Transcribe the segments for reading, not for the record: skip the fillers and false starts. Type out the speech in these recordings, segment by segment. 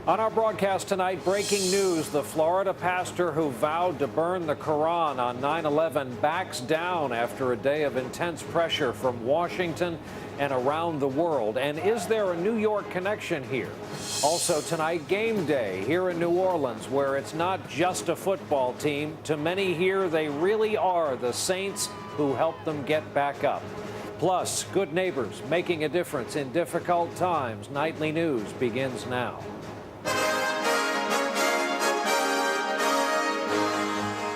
On our broadcast tonight, breaking news. The Florida pastor who vowed to burn the Quran on 9/11 backs down after a day of intense pressure from Washington and around the world. And is there a New York connection here? Also tonight, game day here in New Orleans, where it's not just a football team. To many here, they really are the saints who helped them get back up. Plus, good neighbors making a difference in difficult times. Nightly news begins now.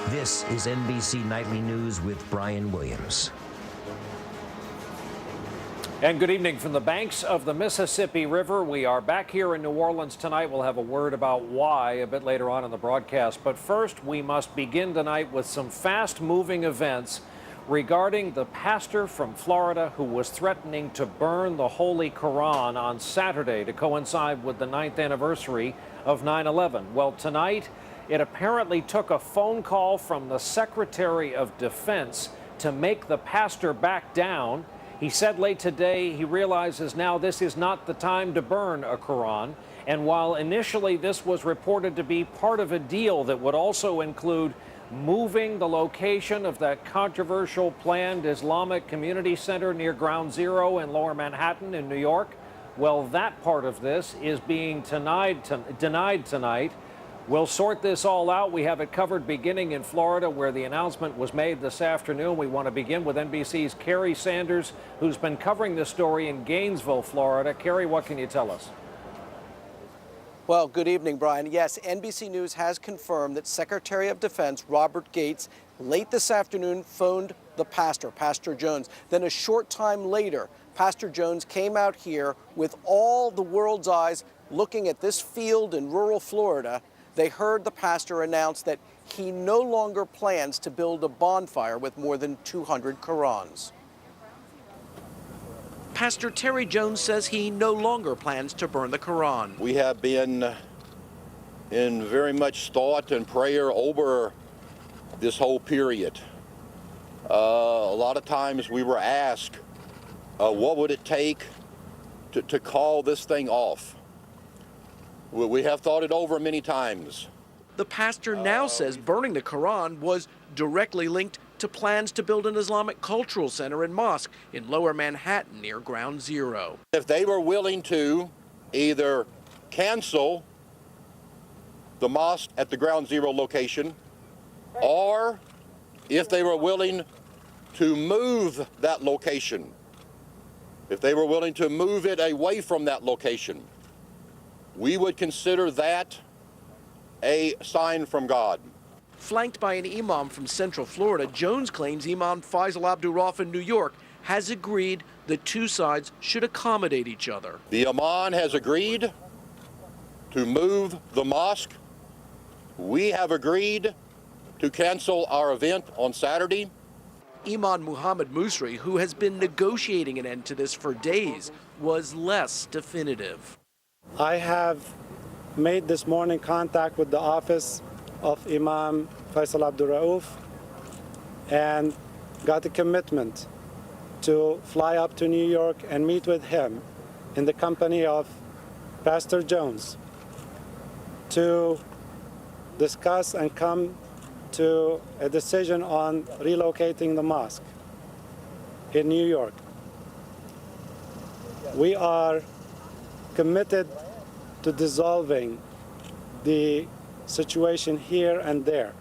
This is NBC Nightly News with Brian Williams. And good evening from the banks of the Mississippi River. We are back here in New Orleans tonight. We'll have a word about why a bit later on in the broadcast. But first, we must begin tonight with some fast-moving events regarding the pastor from Florida who was threatening to burn the Holy Quran on Saturday to coincide with the 9th anniversary of 9/11. Well, tonight, it apparently took a phone call from the Secretary of Defense to make the pastor back down. He said late today he realizes now this is not the time to burn a Quran. And while initially this was reported to be part of a deal that would also include moving the location of that controversial planned Islamic community center near Ground Zero in Lower Manhattan in New York, well, that part of this is being denied tonight. We'll sort this all out. We have it covered beginning in Florida, where the announcement was made this afternoon. We want to begin with NBC's Kerry Sanders, who's been covering this story in Gainesville, Florida. Kerry, what can you tell us? Well, good evening, Brian. Yes, NBC News has confirmed that Secretary of Defense Robert Gates late this afternoon phoned the pastor, Pastor Jones. Then a short time later, Pastor Jones came out here with all the world's eyes looking at this field in rural Florida. They heard the pastor announce that he no longer plans to build a bonfire with more than 200 Qurans. Pastor Terry Jones says he no longer plans to burn the Quran. We have been in very much thought and prayer over this whole period. A lot of times we were asked, what would it take to call this thing off? We have thought it over many times. The pastor now says burning the Quran was directly linked to plans to build an Islamic cultural center and mosque in Lower Manhattan near Ground Zero. If they were willing to either cancel the mosque at the Ground Zero location, or if they were willing to move that location, if they were willing to move it away from that location, we would consider that a sign from God. Flanked by an imam from Central Florida, Jones claims Imam Faisal Abdurrauf in New York has agreed the two sides should accommodate each other. The imam has agreed to move the mosque. We have agreed to cancel our event on Saturday. Imam Muhammad Musri, who has been negotiating an end to this for days, was less definitive. I have made this morning contact with the office of Imam Faisal Abdurrauf and got a commitment to fly up to New York and meet with him in the company of Pastor Jones to discuss and come to a decision on relocating the mosque in New York. We are committed to dissolving the situation here and there.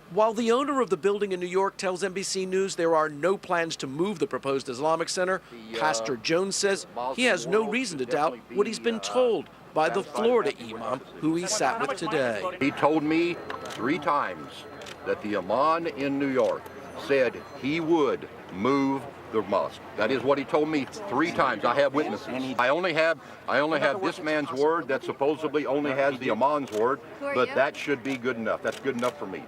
While the owner of the building in New York tells NBC News there are no plans to move the proposed Islamic center, Pastor Jones says he has no reason to doubt what he's been told by the Florida imam who he sat with today. He told me 3 times that the imam in New York said he would move the mosque. That is what he told me 3 times. I have witnesses. I only have this man's word that supposedly only has the imam's word, but that should be good enough. That's good enough for me.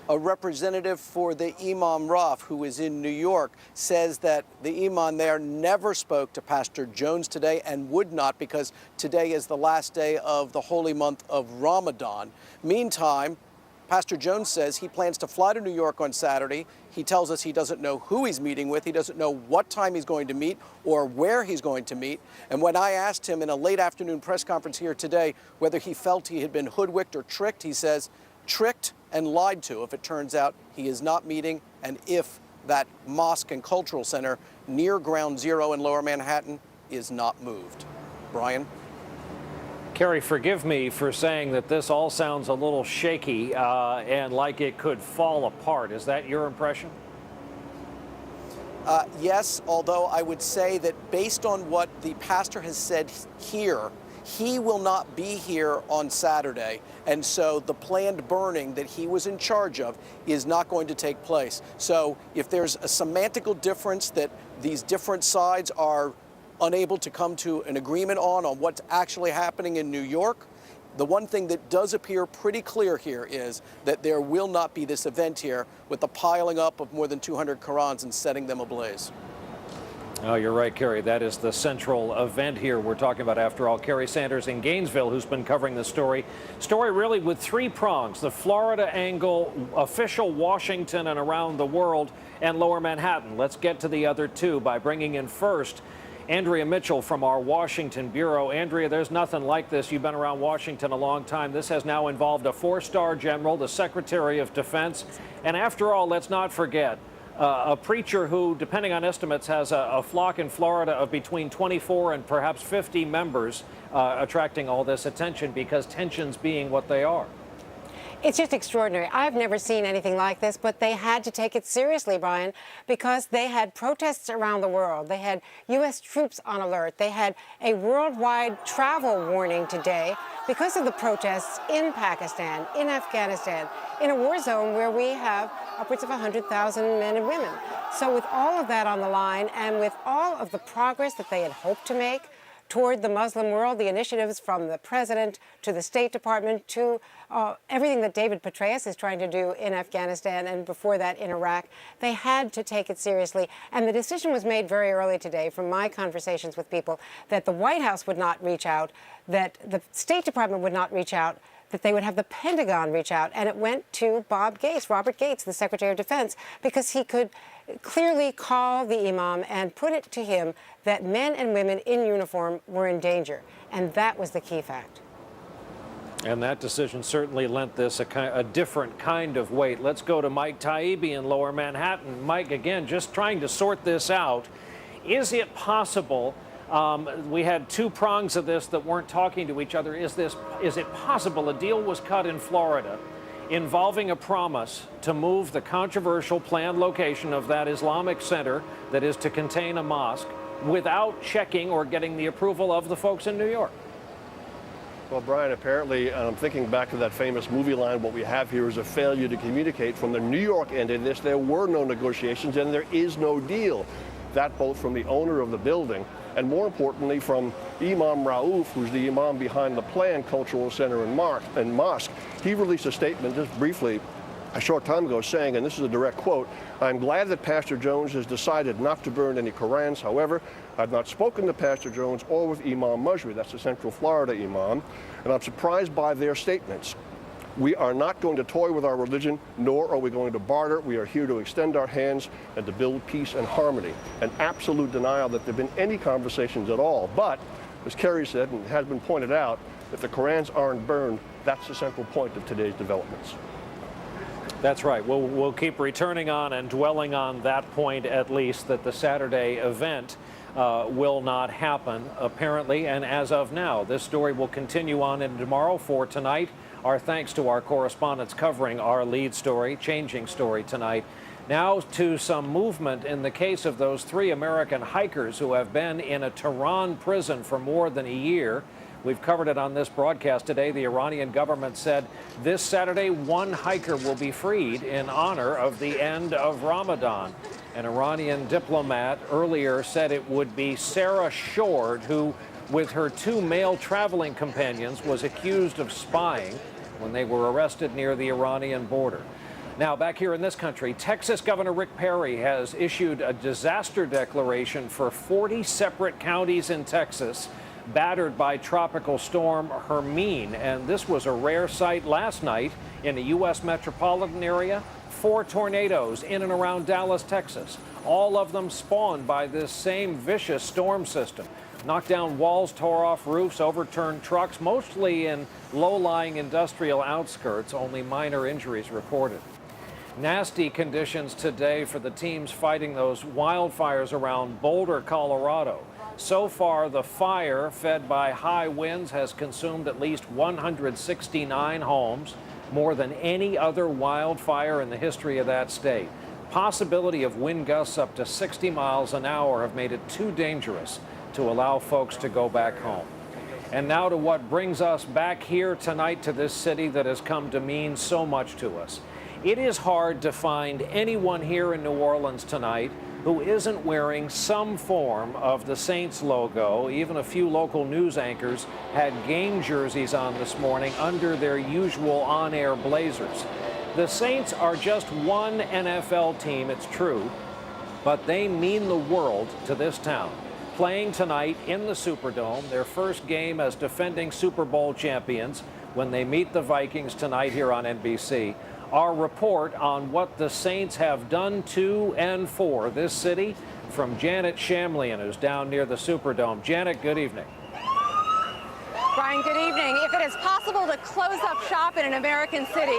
A representative for the Imam Raf, who is in New York, says that the imam there never spoke to Pastor Jones today and would not, because today is the last day of the holy month of Ramadan. Meantime, Pastor Jones says he plans to fly to New York on Saturday. He tells us he doesn't know who he's meeting with. He doesn't know what time he's going to meet or where he's going to meet. And when I asked him in a late afternoon press conference here today whether he felt he had been hoodwinked or tricked, he says, tricked and lied to if it turns out he is not meeting and if that mosque and cultural center near Ground Zero in Lower Manhattan is not moved. Brian? Kerry, forgive me for saying that this all sounds a little shaky and like it could fall apart. Is that your impression? Yes, although I would say that based on what the pastor has said here, he will not be here on Saturday. And so the planned burning that he was in charge of is not going to take place. So if there's a semantical difference that these different sides are unable to come to an agreement on what's actually happening in New York, the one thing that does appear pretty clear here is that there will not be this event here with the piling up of more than 200 Qurans and setting them ablaze. Oh, you're right, Kerry. That is the central event here we're talking about, after all. Kerry Sanders in Gainesville, who's been covering the story. Story really with three prongs: the Florida angle, official Washington and around the world, and Lower Manhattan. Let's get to the other two by bringing in first Andrea Mitchell from our Washington bureau. Andrea, there's nothing like this. You've been around Washington a long time. This has now involved a four-star general, the Secretary of Defense. And after all, let's not forget, a preacher who, depending on estimates, has a flock in Florida of between 24 and perhaps 50 members, attracting all this attention because tensions being what they are. It's just extraordinary. I've never seen anything like this, but they had to take it seriously, Brian, because they had protests around the world. They had U.S. troops on alert. They had a worldwide travel warning today because of the protests in Pakistan, in Afghanistan, in a war zone where we have upwards of 100,000 men and women. So with all of that on the line and with all of the progress that they had hoped to make toward the Muslim world, the initiatives from the president to the State Department to everything that David Petraeus is trying to do in Afghanistan and before that in Iraq, they had to take it seriously. And the decision was made very early today from my conversations with people that the White House would not reach out, that the State Department would not reach out, that they would have the Pentagon reach out. And it went to Robert Gates, the Secretary of Defense, because he could clearly call the imam and put it to him that men and women in uniform were in danger. And that was the key fact. And that decision certainly lent this a different kind of weight. Let's go to Mike Taibbi in Lower Manhattan. Mike, again, just trying to sort this out. Is it possible, we had two prongs of this that weren't talking to each other. Is it possible a deal was cut in Florida involving a promise to move the controversial planned location of that Islamic center that is to contain a mosque without checking or getting the approval of the folks in New York? Well, Brian, apparently, and I'm thinking back to that famous movie line, what we have here is a failure to communicate. From the New York end of this, there were no negotiations and there is no deal. That both from the owner of the building and more importantly from Imam Rauf, who's the imam behind the planned cultural center and mosque. He released a statement just briefly a short time ago saying, and this is a direct quote, "I'm glad that Pastor Jones has decided not to burn any Qurans. However, I've not spoken to Pastor Jones or with Imam Mujri," that's the Central Florida imam, "and I'm surprised by their statements. We are not going to toy with our religion, nor are we going to barter. We are here to extend our hands and to build peace and harmony." An absolute denial that there have been any conversations at all. But, as Kerry said, and has been pointed out, if the Qurans aren't burned, that's the central point of today's developments. That's right. We'll keep returning on and dwelling on that point, at least, that the Saturday event will not happen, apparently, and as of now. This story will continue on into tomorrow. For tonight, our thanks to our correspondents covering our lead story, changing story tonight. Now to some movement in the case of those three American hikers who have been in a Tehran prison for more than a year. We've covered it on this broadcast today. The Iranian government said this Saturday one hiker will be freed in honor of the end of Ramadan. An Iranian diplomat earlier said it would be Sarah Shord, who, with her two male traveling companions, was accused of spying when they were arrested near the Iranian border. Now, back here in this country, Texas Governor Rick Perry has issued a disaster declaration for 40 separate counties in Texas battered by Tropical Storm Hermine. And this was a rare sight last night in the U.S. metropolitan area. 4 tornadoes in and around Dallas, Texas. All of them spawned by this same vicious storm system. Knocked down walls, tore off roofs, overturned trucks, mostly in low-lying industrial outskirts. Only minor injuries reported. Nasty conditions today for the teams fighting those wildfires around Boulder, Colorado. So far, the fire, fed by high winds, has consumed at least 169 homes, more than any other wildfire in the history of that state. Possibility of wind gusts up to 60 miles an hour have made it too dangerous to allow folks to go back home. And now to what brings us back here tonight to this city that has come to mean so much to us. It is hard to find anyone here in New Orleans tonight who isn't wearing some form of the Saints logo. Even a few local news anchors had game jerseys on this morning under their usual on-air blazers. The Saints are just one NFL team, it's true, but they mean the world to this town. Playing tonight in the Superdome, their first game as defending Super Bowl champions when they meet the Vikings tonight here on NBC. Our report on what the Saints have done to and for this city from Janet Shamlian, who's down near the Superdome. Janet, good evening. Brian, good evening. If it is possible to close up shop in an American city,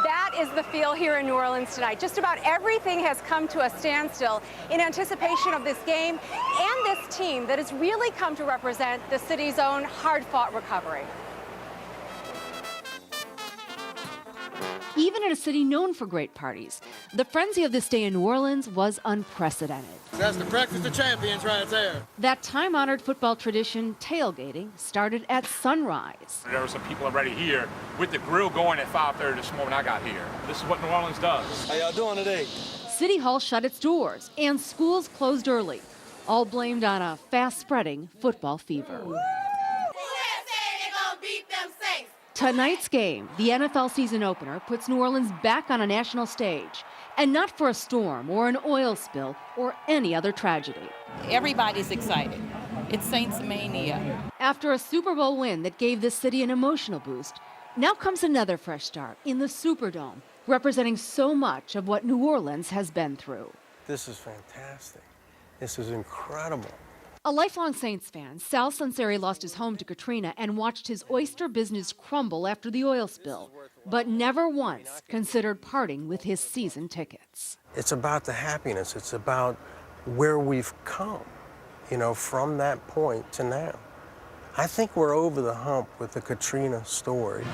that is the feel here in New Orleans tonight. Just about everything has come to a standstill in anticipation of this game and this team that has really come to represent the city's own hard-fought recovery. Even in a city known for great parties, the frenzy of this day in New Orleans was unprecedented. That's the breakfast of champions right there. That time-honored football tradition, tailgating, started at sunrise. There were some people already here with the grill going at 5:30 this morning I got here. This is what New Orleans does. How y'all doing today? City Hall shut its doors and schools closed early, all blamed on a fast-spreading football fever. Tonight's game, the NFL season opener, puts New Orleans back on a national stage. And not for a storm or an oil spill or any other tragedy. Everybody's excited. It's Saints Mania. After a Super Bowl win that gave this city an emotional boost, now comes another fresh start in the Superdome, representing so much of what New Orleans has been through. This is fantastic. This is incredible. A lifelong Saints fan, Sal Sunseri lost his home to Katrina and watched his oyster business crumble after the oil spill, but never once considered parting with his season tickets. It's about the happiness. It's about where we've come, from that point to now. I think we're over the hump with the Katrina story.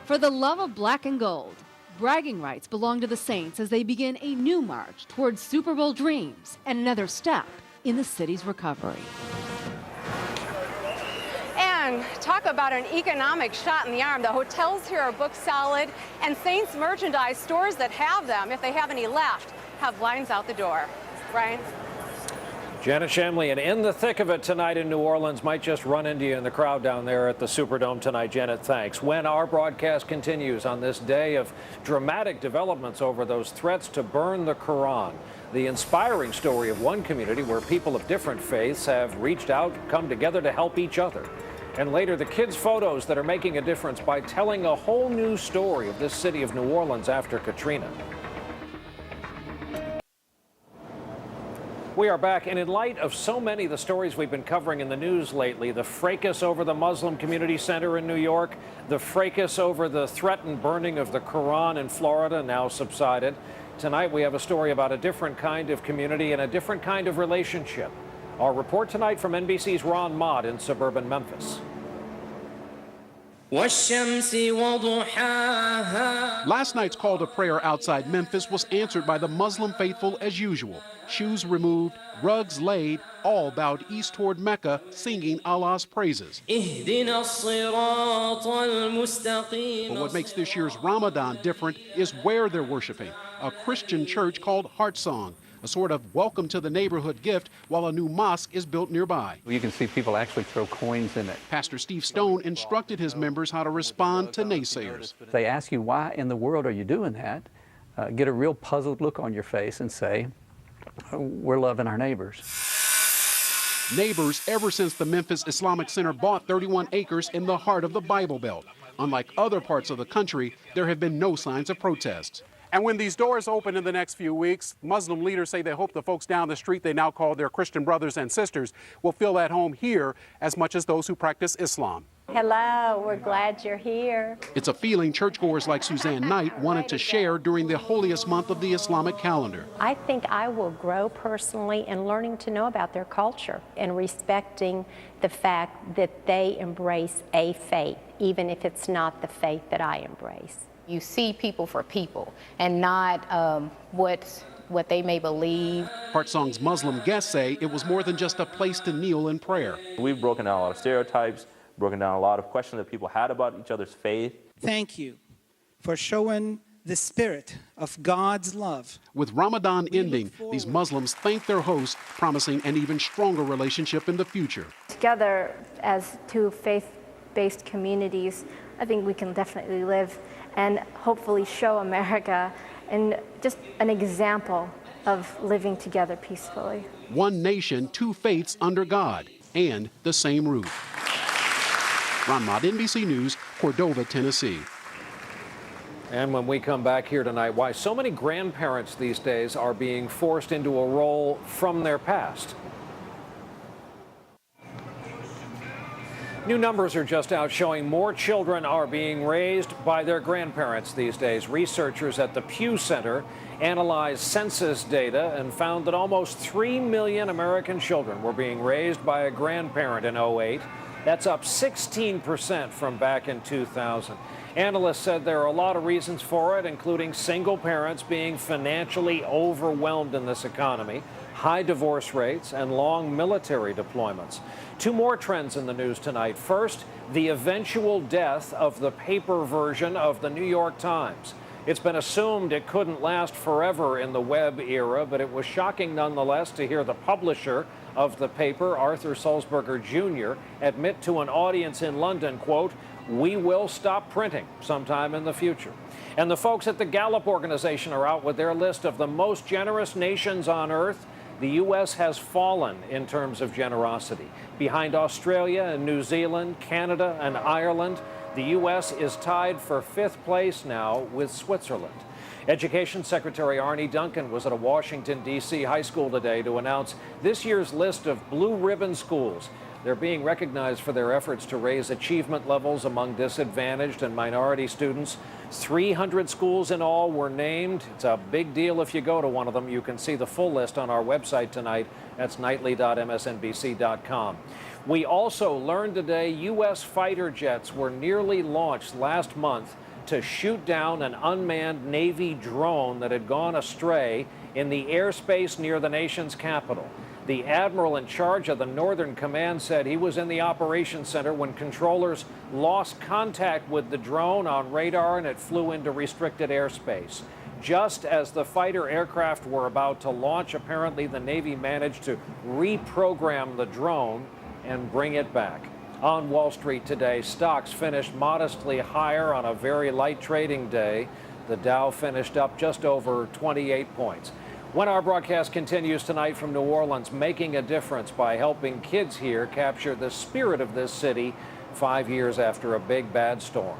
For the love of black and gold, bragging rights belong to the Saints as they begin a new march towards Super Bowl dreams and another step in the city's recovery. And talk about an economic shot in the arm. The hotels here are booked solid, and Saints merchandise stores that have them, if they have any left, have lines out the door. Brian? Janet Shamlian in the thick of it tonight in New Orleans. Might just run into you in the crowd down there at the Superdome tonight. Janet, thanks. When our broadcast continues on this day of dramatic developments over those threats to burn the Quran, the inspiring story of one community where people of different faiths have reached out, come together to help each other. And later, the kids' photos that are making a difference by telling a whole new story of this city of New Orleans after Katrina. We are back, and in light of so many of the stories we've been covering in the news lately, the fracas over the Muslim Community Center in New York, the fracas over the threatened burning of the Quran in Florida now subsided. Tonight we have a story about a different kind of community and a different kind of relationship. Our report tonight from NBC's Ron Mott in suburban Memphis. Last night's call to prayer outside Memphis was answered by the Muslim faithful as usual. Shoes removed, rugs laid, all bowed east toward Mecca, singing Allah's praises. But what makes this year's Ramadan different is where they're worshiping, a Christian church called Heart Song, a sort of welcome to the neighborhood gift while a new mosque is built nearby. You can see people actually throw coins in it. Pastor Steve Stone instructed his members how to respond to naysayers. They ask you, why in the world are you doing that? Get a real puzzled look on your face and say, we're loving our neighbors. Neighbors ever since the Memphis Islamic Center bought 31 acres in the heart of the Bible Belt. Unlike other parts of the country, there have been no signs of protest. And when these doors open in the next few weeks, Muslim leaders say they hope the folks down the street they now call their Christian brothers and sisters will feel at home here as much as those who practice Islam. Hello, we're glad you're here. It's a feeling churchgoers like Suzanne Knight wanted to share during the holiest month of the Islamic calendar. I think I will grow personally in learning to know about their culture and respecting the fact that they embrace a faith, even if it's not the faith that I embrace. You see people for people and not what they may believe. Partsong's Muslim guests say it was more than just a place to kneel in prayer. We've broken down a lot of stereotypes, broken down a lot of questions that people had about each other's faith. Thank you for showing the spirit of God's love. With Ramadan ending, these Muslims thank their host, promising an even stronger relationship in the future. Together as two faith-based communities, I think we can definitely live and hopefully show America and just an example of living together peacefully. One nation, two faiths under God and the same roof. Ron Mott, NBC News, Cordova, Tennessee. And when we come back here tonight, why so many grandparents these days are being forced into a role from their past. New numbers are just out showing more children are being raised by their grandparents these days. Researchers at the Pew Center analyzed census data and found that almost 3 million American children were being raised by a grandparent in 2008. That's up 16% from back in 2000. Analysts said there are a lot of reasons for it, including single parents being financially overwhelmed in this economy, high divorce rates, and long military deployments. Two more trends in the news tonight. First, the eventual death of the paper version of the New York Times. It's been assumed it couldn't last forever in the web era, but it was shocking nonetheless to hear the publisher of the paper, Arthur Sulzberger Jr., admit to an audience in London, quote, "We will stop printing sometime in the future." And the folks at the Gallup organization are out with their list of the most generous nations on earth. The U.S. has fallen in terms of generosity. Behind Australia and New Zealand, Canada and Ireland, the U.S. is tied for 5th place now with Switzerland. Education Secretary Arne Duncan was at a Washington, D.C. high school today to announce this year's list of blue ribbon schools. They're being recognized for their efforts to raise achievement levels among disadvantaged and minority students. 300 schools in all were named. It's a big deal if you go to one of them. You can see the full list on our website tonight. That's nightly.msnbc.com. We also learned today U.S. fighter jets were nearly launched last month to shoot down an unmanned Navy drone that had gone astray in the airspace near the nation's capital. The admiral in charge of the Northern Command said he was in the operations center when controllers lost contact with the drone on radar and it flew into restricted airspace. Just as the fighter aircraft were about to launch, apparently the Navy managed to reprogram the drone and bring it back. On Wall Street today, stocks finished modestly higher on a very light trading day. The Dow finished up just over 28 points. When our broadcast continues tonight from New Orleans, making a difference by helping kids here capture the spirit of this city 5 years after a big bad storm.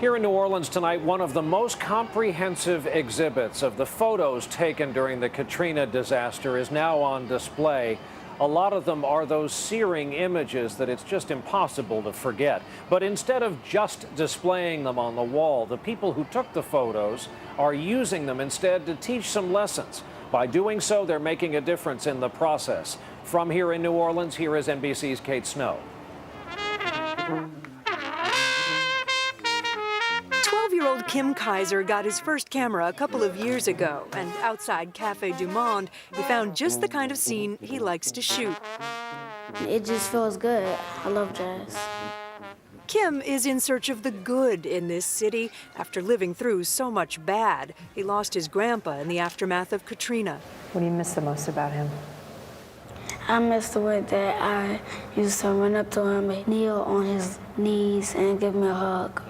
Here in New Orleans tonight, one of the most comprehensive exhibits of the photos taken during the Katrina disaster is now on display. A lot of them are those searing images that it's just impossible to forget. But instead of just displaying them on the wall, the people who took the photos are using them instead to teach some lessons. By doing so, they're making a difference in the process. From here in New Orleans, here is NBC's Kate Snow. 12-year-old Kim Kaiser got his first camera a couple of years ago, and outside Cafe Du Monde, he found just the kind of scene he likes to shoot. It just feels good. I love jazz. Kim is in search of the good in this city after living through so much bad. He lost his grandpa in the aftermath of Katrina. What do you miss the most about him? I miss the way that I used to run up to him and kneel on his knees and give me a hug.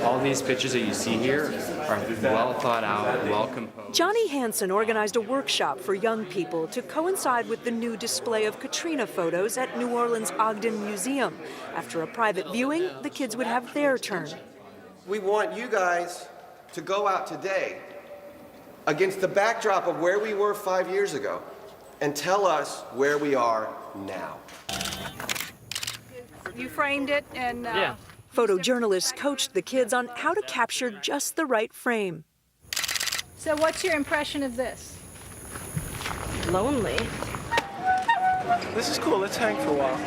All these pictures that you see here are well thought out, well composed. Johnny Hansen organized a workshop for young people to coincide with the new display of Katrina photos at New Orleans' Ogden Museum. After a private viewing, the kids would have their turn. We want you guys to go out today against the backdrop of where we were 5 years ago and tell us where we are now. You framed it and... Yeah. Photojournalists coached the kids on how to capture just the right frame. So what's your impression of this? Lonely. This is cool. Let's hang for a while.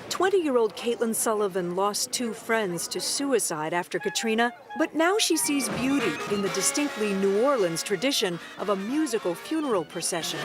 20-year-old Caitlin Sullivan lost 2 friends to suicide after Katrina, but now she sees beauty in the distinctly New Orleans tradition of a musical funeral procession.